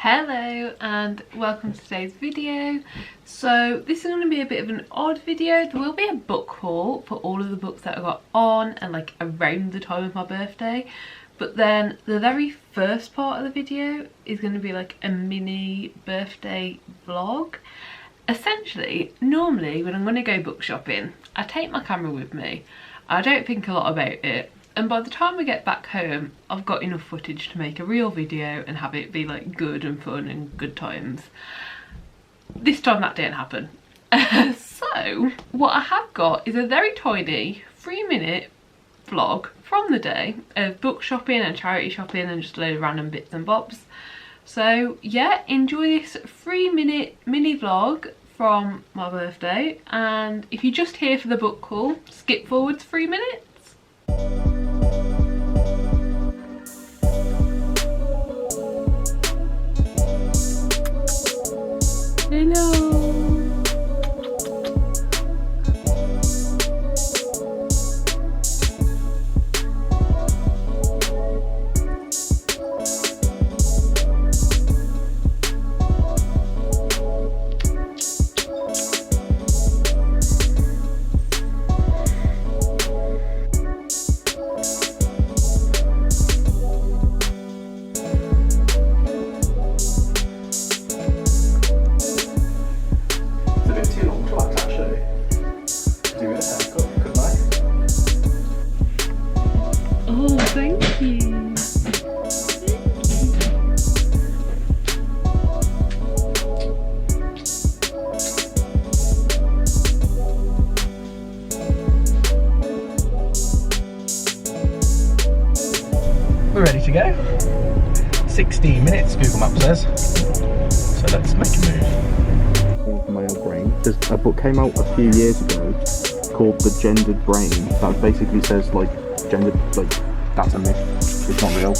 Hello and welcome to today's video. So this is going to be a bit of an odd video. There will be a book haul for all of the books that I got on and like around the time of my birthday, but then the very first part of the video is going to be like a mini birthday vlog. Essentially, normally when I'm going to go book shopping, I take my camera with me. I don't think a lot about it. And by the time I get back home, I've got enough footage to make a real video and have it be like good and fun and good times. This time that didn't happen. So what I have got is a very tiny 3-minute vlog from the day of book shopping and charity shopping and just a load of random bits and bobs. So yeah, enjoy this 3-minute mini vlog from my birthday, and if you're just here for the book haul, skip forwards 3 minutes. Hello. Thank you. We're ready to go. 16 minutes, Google Maps says. So let's make a move. Male brain. There's a book came out a few years ago called The Gendered Brain that basically says like gendered, like that's a myth. It's not real.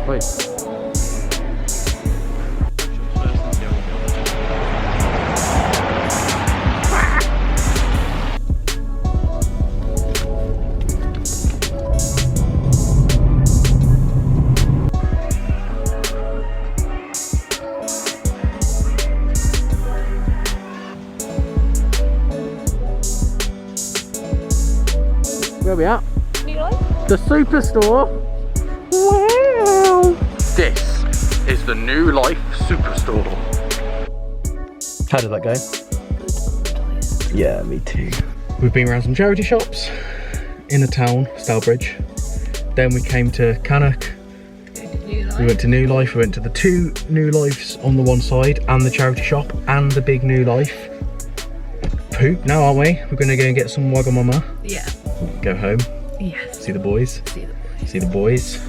Wait. Where are we at? New Life? The Superstore. Wow! This is the New Life Superstore. How did that go? Good. Yeah, me too. We've been around some charity shops in the town, Stalbridge. Then we came to Cannock. We went to New Life. We went to the 2 New Lifes on the one side and the charity shop and the big New Life. Poop now, aren't we? We're going to go and get some Wagamama. Yeah. Go home. Yes. See the boys. See the boys. See the boys.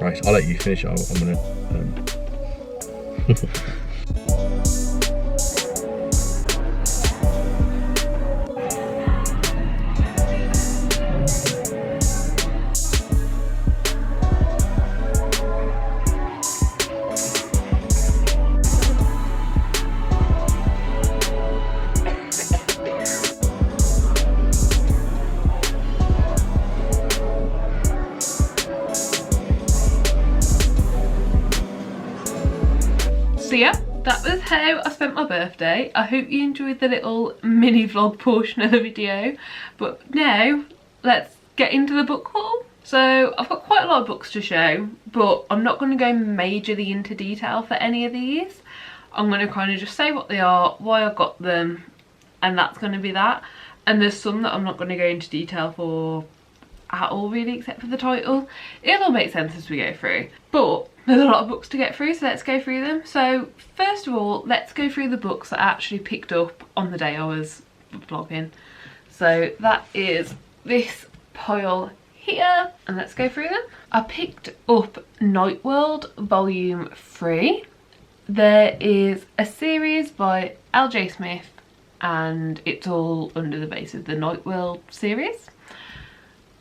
Right, I'll let you finish. I'm gonna. So yeah, that was how I spent my birthday. I hope you enjoyed the little mini vlog portion of the video. But now, let's get into the book haul. So I've got quite a lot of books to show, but I'm not going to go majorly into detail for any of these. I'm going to kind of just say what they are, why I got them, and that's going to be that. And there's some that I'm not going to go into detail for at all really, except for the title. It'll all make sense as we go through. But there's a lot of books to get through, so let's go through them. So first of all, let's go through the books that I actually picked up on the day I was vlogging. So that is this pile here, and let's go through them. I picked up Night World Volume 3. There is a series by L.J. Smith, and it's all under the base of the Night World series.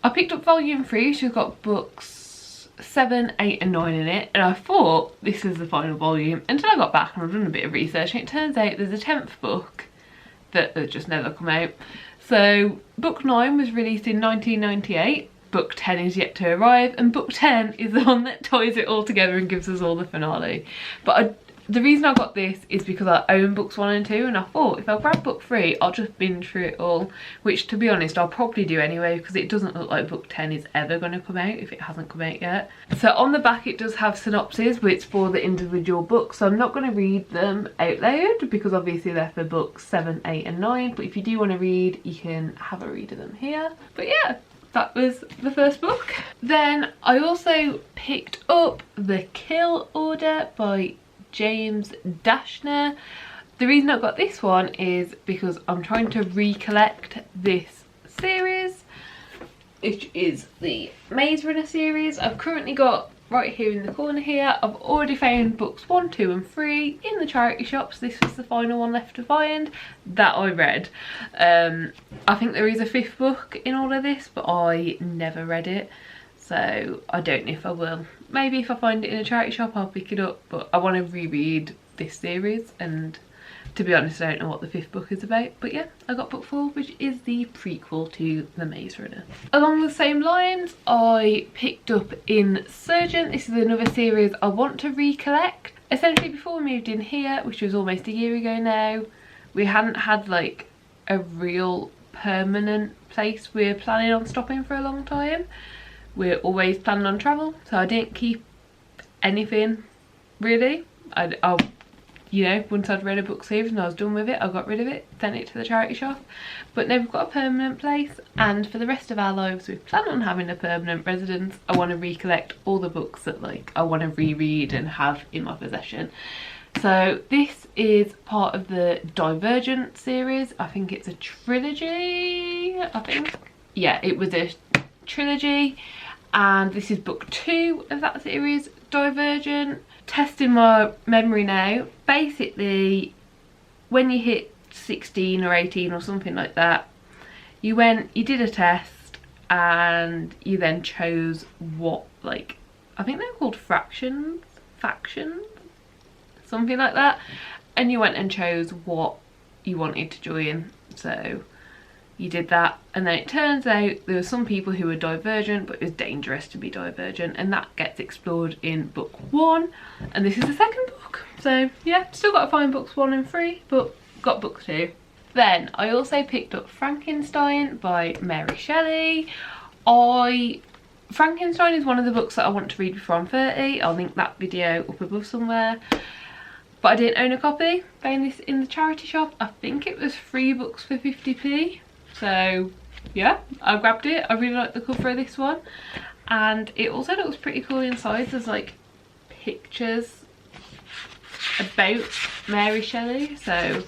I picked up Volume 3, she's got books 7, 8 and 9 in it, and I thought this was the final volume until I got back and I've done a bit of research, and it turns out there's a 10th book that has just never come out. So book 9 was released in 1998 book 10 is yet to arrive, and book 10 is the one that ties it all together and gives us all the finale. But the reason I got this is because I own books 1 and 2, and I thought if I grab book 3 I'll just binge through it all, which to be honest I'll probably do anyway, because it doesn't look like book 10 is ever going to come out if it hasn't come out yet. So on the back it does have synopses which for the individual books, so I'm not going to read them out loud because obviously they're for books 7, 8 and 9, but if you do want to read you can have a read of them here. But yeah, that was the first book. Then I also picked up The Kill Order by James Dashner. The reason I got this one is because I'm trying to recollect this series, which is the Maze Runner series. I've currently got right here in the corner here, I've already found books 1, 2 and 3 in the charity shops. This was the final one left to find that I read. I think there is a 5th book in all of this, but I never read it, so I don't know if I will. Maybe if I find it in a charity shop I'll pick it up, but I want to reread this series, and to be honest I don't know what the 5th book is about. But yeah, I got book 4, which is the prequel to The Maze Runner. Along the same lines, I picked up Insurgent. This is another series I want to recollect. Essentially before we moved in here, which was almost a year ago now, we hadn't had like a real permanent place we're planning on stopping for a long time. We're always planning on travel, so I didn't keep anything really. I you know, once I'd read a book series and I was done with it, I got rid of it, sent it to the charity shop. But now we've got a permanent place, and for the rest of our lives we plan on having a permanent residence. I want to recollect all the books that like I want to reread and have in my possession. So this is part of the Divergent series. I think it's a trilogy, I think. Yeah, it was a trilogy, and this is book 2 of that series, Divergent. Testing my memory now, basically when you hit 16 or 18 or something like that, you did a test and you then chose what, like, I think they're called factions, something like that, and you went and chose what you wanted to join. So you did that, and then it turns out there were some people who were divergent, but it was dangerous to be divergent, and that gets explored in book 1, and this is the second book. So yeah, still got to find books 1 and 3, but got book 2. Then I also picked up Frankenstein by Mary Shelley. Frankenstein is one of the books that I want to read before I'm 30. I'll link that video up above somewhere. But I didn't own a copy. Found this in the charity shop. I think it was 3 books for 50p. So yeah, I grabbed it. I really like the cover of this one, and it also looks pretty cool inside. There's like pictures about Mary Shelley, so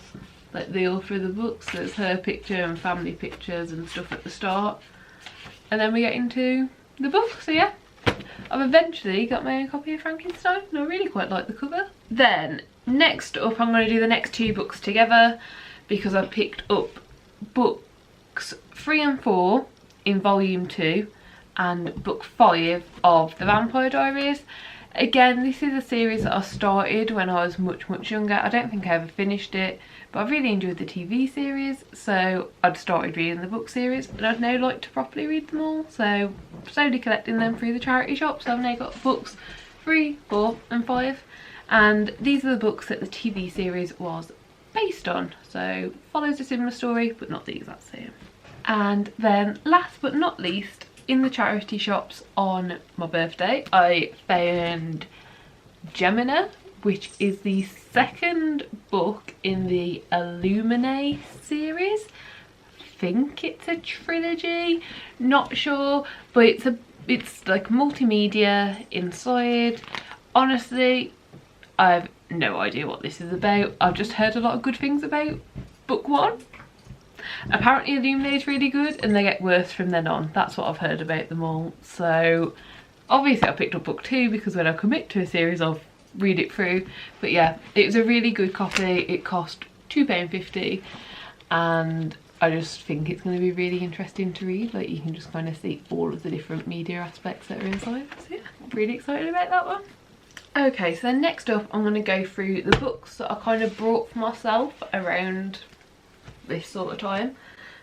like the author of the books, there's her picture and family pictures and stuff at the start, and then we get into the book. So yeah, I've eventually got my own copy of Frankenstein, and I really quite like the cover. Then next up, I'm going to do the next 2 books together because I picked up books 3 and 4 in volume 2 and book 5 of The Vampire Diaries. Again, this is a series that I started when I was much younger. I don't think I ever finished it, but I really enjoyed the TV series, so I'd started reading the book series, and I'd now like to properly read them all, so slowly collecting them through the charity shop. So I've now got books 3, 4 and 5, and these are the books that the TV series was based on, so follows a similar story but not the exact same. And then last but not least, in the charity shops on my birthday, I found Gemina, which is the second book in the Illuminae series. I think it's a trilogy, not sure, but it's like multimedia inside. Honestly, I've no idea what this is about. I've just heard a lot of good things about book 1. Apparently Illuminae is really good, and they get worse from then on. That's what I've heard about them all. So obviously I picked up book 2 because when I commit to a series I'll read it through. But yeah, it was a really good copy. It cost £2.50, and I just think it's going to be really interesting to read. Like, you can just kind of see all of the different media aspects that are inside. So yeah, really excited about that one. Okay, so then next up I'm going to go through the books that I kind of brought for myself around this sort of time.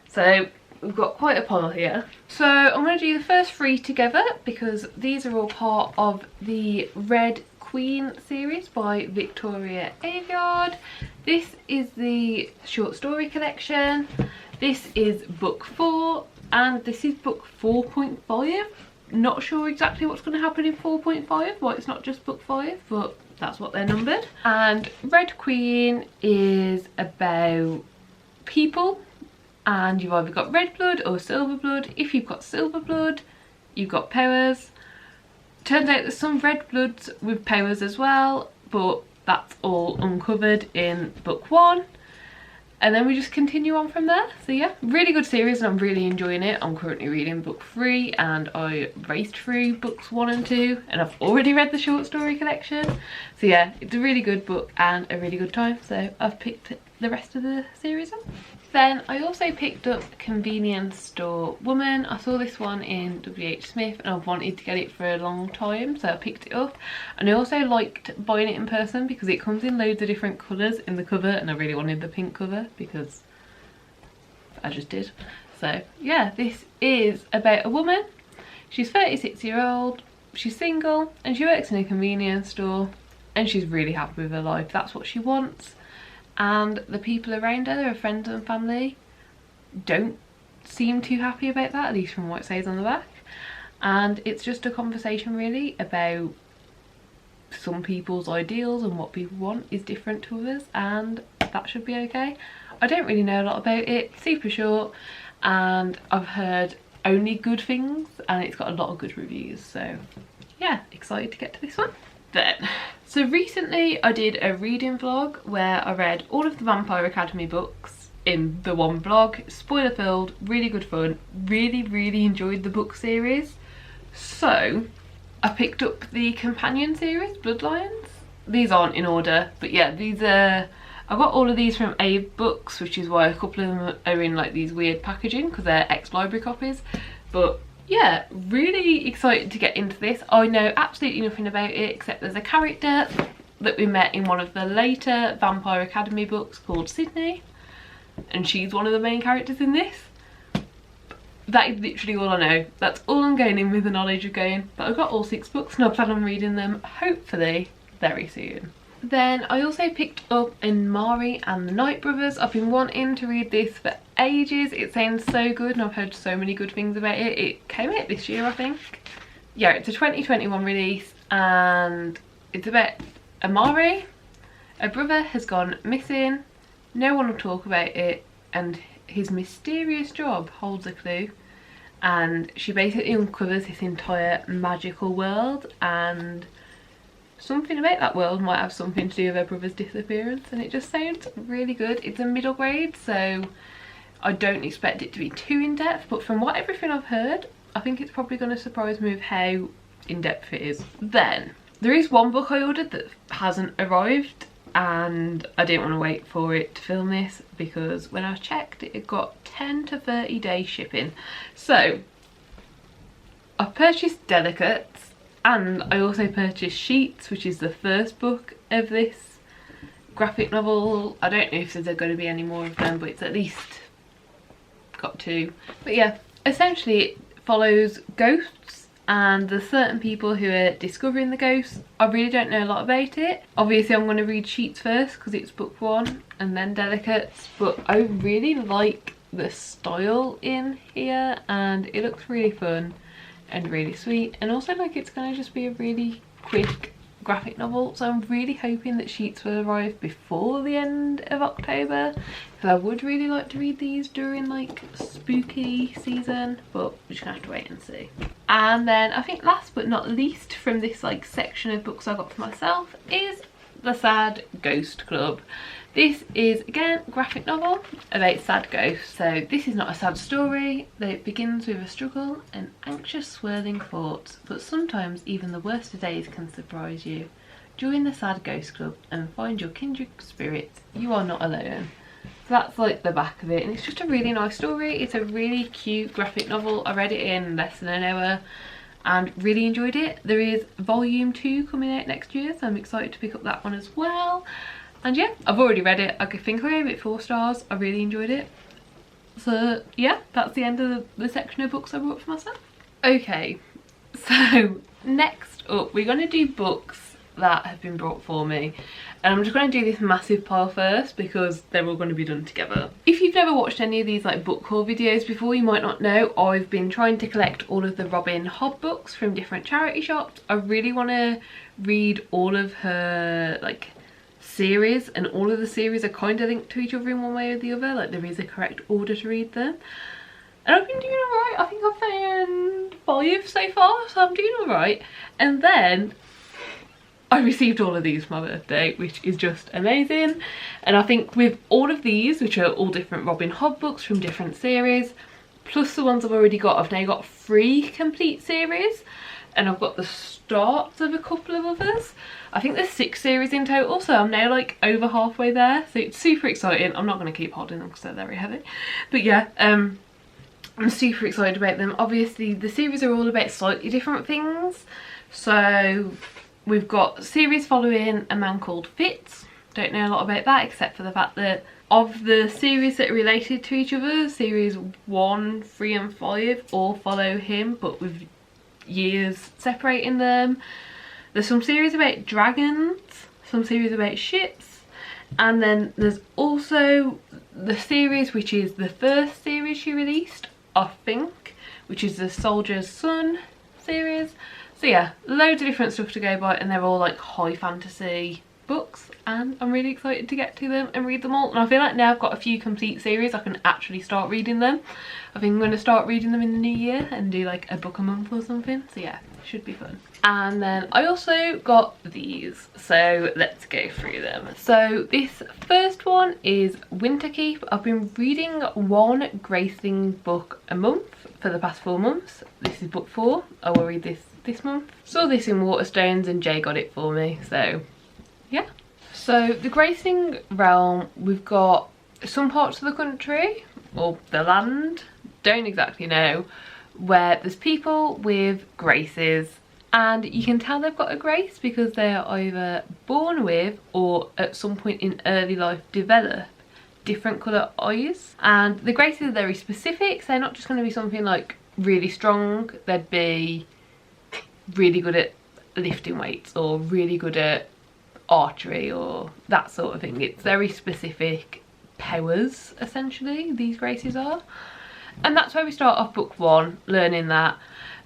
So we've got quite a pile here. So I'm going to do the first 3 together because these are all part of the Red Queen series by Victoria Aveyard. This is the short story collection. This is book 4 and this is book 4.5. Not sure exactly what's going to happen in 4.5, why it's not just book 5, but that's what they're numbered. And Red Queen is about people, and you've either got red blood or silver blood. If you've got silver blood, you've got powers. Turns out there's some red bloods with powers as well, but that's all uncovered in book 1. And then we just continue on from there. So yeah, really good series and I'm really enjoying it. I'm currently reading book 3 and I raced through books 1 and 2 and I've already read the short story collection. So yeah, it's a really good book and a really good time. So I've picked the rest of the series up. Then I also picked up Convenience Store Woman. I saw this one in W.H. Smith and I've wanted to get it for a long time, so I picked it up. And I also liked buying it in person because it comes in loads of different colours in the cover, and I really wanted the pink cover because I just did. So yeah, this is about a woman. She's 36-year-old, she's single and she works in a convenience store and she's really happy with her life. That's what she wants. And the people around her, her friends and family, don't seem too happy about that, at least from what it says on the back. And it's just a conversation really about some people's ideals, and what people want is different to others, and that should be okay. I don't really know a lot about it, super short, and I've heard only good things and it's got a lot of good reviews, so yeah, excited to get to this one. Then, so recently I did a reading vlog where I read all of the Vampire Academy books in the one vlog. Spoiler filled, really good fun, really enjoyed the book series. So I picked up the companion series, Bloodlines. These aren't in order, but yeah, these are, I got all of these from Abe Books, which is why a couple of them are in like these weird packaging because they're ex-library copies. But yeah, really excited to get into this. I know absolutely nothing about it except there's a character that we met in one of the later Vampire Academy books called Sydney, and she's one of the main characters in this. That is literally all I know. That's all I'm going in with the knowledge of going, but I've got all 6 books and I plan on reading them hopefully very soon. Then I also picked up Mari and the Night Brothers. I've been wanting to read this for ages. It sounds so good and I've heard so many good things about it. It came out this year, I think. Yeah, it's a 2021 release and it's about Mari. Her brother has gone missing. No one will talk about it and his mysterious job holds a clue. And she basically uncovers this entire magical world, and something about that world might have something to do with her brother's disappearance, and it just sounds really good. It's a middle grade, so I don't expect it to be too in-depth, but from what everything I've heard, I think it's probably going to surprise me with how in-depth it is. Then there is one book I ordered that hasn't arrived, and I didn't want to wait for it to film this because when I checked it got 10 to 30 day shipping. So I purchased Delicates and I also purchased Sheets, which is the first book of this graphic novel. I don't know if there's going to be any more of them, but it's at least got 2. But yeah, essentially it follows ghosts and there's certain people who are discovering the ghosts. I really don't know a lot about it. Obviously I'm going to read Sheets first because it's book 1 and then Delicates, but I really like the style in here and it looks really fun and really sweet, and also like it's going to just be a really quick graphic novel, so I'm really hoping that Sheets will arrive before the end of October because I would really like to read these during like spooky season, but we're just gonna have to wait and see. And then I think last but not least from this like section of books I got for myself is The Sad Ghost Club. This is again a graphic novel about sad ghosts. So this is not a sad story, though it begins with a struggle and anxious swirling thoughts, but sometimes even the worst of days can surprise you. Join the Sad Ghost Club and find your kindred spirits. You are not alone. So that's like the back of it, and it's just a really nice story. It's a really cute graphic novel. I read it in less than an hour and really enjoyed it. There is volume 2 coming out next year, so I'm excited to pick up that one as well. And yeah, I've already read it. I think I gave it 4 stars. I really enjoyed it. So yeah, that's the end of the section of books I brought for myself. Okay, so next up we're going to do books that have been brought for me, and I'm just going to do this massive pile first because they're all going to be done together. If you've never watched any of these like book haul videos before, you might not know I've been trying to collect all of the Robin Hobb books from different charity shops. I really want to read all of her like series, and all of the series are kind of linked to each other in one way or the other, like there is a correct order to read them. And I've been doing alright. I think I've found 5 so far, so I'm doing alright. And then I received all of these for my birthday, which is just amazing. And I think with all of these, which are all different Robin Hobb books from different series, plus the ones I've already got, I've now got 3 complete series, and I've got the starts of a couple of others. I think there's 6 series in total, so I'm now like over halfway there, so it's super exciting. I'm not going to keep holding them because they're very heavy, but yeah, I'm super excited about them. Obviously the series are all about slightly different things. So we've got series following a man called Fitz. Don't know a lot about that except for the fact that of the series that are related to each other, series 1, 3 and 5 all follow him, but with years separating them. There's some series about dragons, some series about ships, and then there's also the series which is the first series she released, I think, which is the Soldier's Son series. So yeah, loads of different stuff to go by, and they're all like high fantasy books, and I'm really excited to get to them and read them all. And I feel like now I've got a few complete series, I can actually start reading them. I think I'm going to start reading them in the new year and do like a book a month or something. So yeah, it should be fun. And then I also got these, so let's go through them. So this first one is Winterkeep. I've been reading one Graceling book a month for the past 4 months. This is book 4. I will read this month. Saw this in Waterstones and Jay got it for me, so yeah. So the Graceling realm, we've got some parts of the country, or the land, don't exactly know, where there's people with graces, and you can tell they've got a grace because they are either born with or at some point in early life develop different colour eyes. And the graces are very specific, so they're not just going to be something like really strong. They'd be really good at lifting weights or really good at archery or that sort of thing. It's very specific powers essentially, these graces are. And that's where we start off book 1, learning that.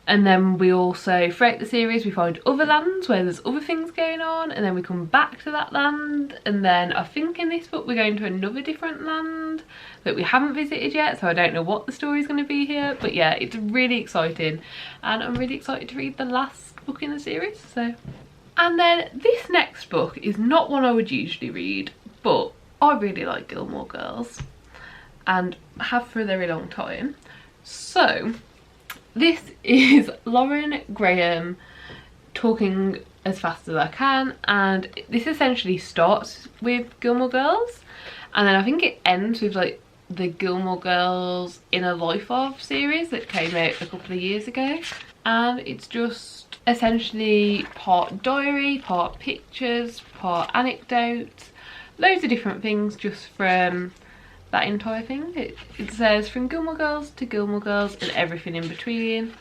And then we also, throughout the series, we find other lands where there's other things going on, and then we come back to that land. And then I think in this book we're going to another different land that we haven't visited yet, so I don't know what the story's going to be here. But yeah, it's really exciting, and I'm really excited to read the last book in the series. So, and then this next book is not one I would usually read, but I really like Gilmore Girls and have for a very long time. So this is Lauren Graham talking as fast as I can, and this essentially starts with Gilmore Girls, and then I think it ends with like the Gilmore Girls In a Life Of series that came out a couple of years ago, and it's just essentially part diary, part pictures, part anecdotes, loads of different things just from that entire thing. It says from Gilmore Girls to Gilmore Girls and everything in between.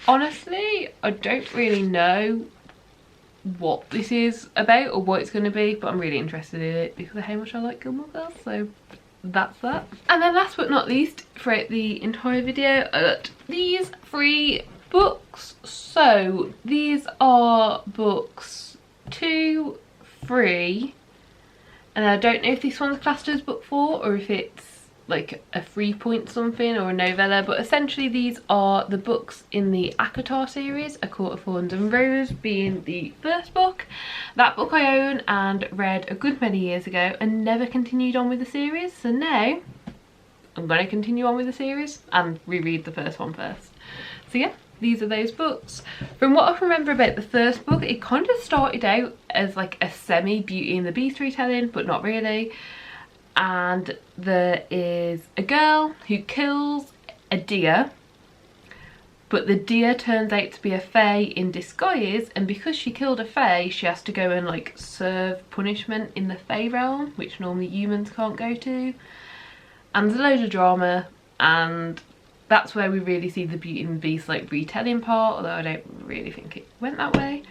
Honestly, I don't really know what this is about or what it's going to be, but I'm really interested in it because of how much I like Gilmore Girls, so that's that. And then last but not least, throughout the entire video, I got these 3 books. So these are books 2, 3, and I don't know if this one's classed as book 4 or if it's like a 3-point something or a novella, but essentially these are the books in the ACOTAR series, A Court of Thorns and Rose being the first book. That book I own and read a good many years ago and never continued on with the series, so now I'm going to continue on with the series and reread the first one first. So yeah, these are those books. From what I can remember about the first book, it kind of started out as like a semi Beauty and the Beast retelling, but not really. And there is a girl who kills a deer, but the deer turns out to be a fae in disguise, and because she killed a fae, she has to go and like serve punishment in the fae realm, which normally humans can't go to. and there's loads of drama, and that's where we really see the Beauty and the Beast like retelling part, although I don't really think it went that way.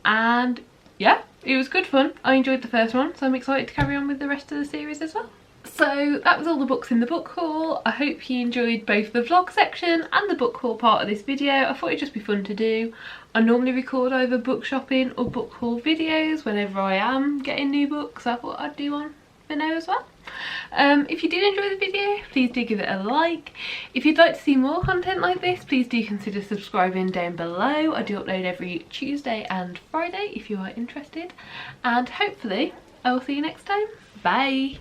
And yeah, it was good fun. I enjoyed the first one, so I'm excited to carry on with the rest of the series as well. So that was all the books in the book haul. I hope you enjoyed both the vlog section and the book haul part of this video. I thought it'd just be fun to do. I normally record either book shopping or book haul videos whenever I am getting new books. I thought I'd do one for now as well. If you did enjoy the video, please do give it a like. If you'd like to see more content like this, please do consider subscribing down below. I do upload every Tuesday and Friday if you are interested, and hopefully I will see you next time. Bye.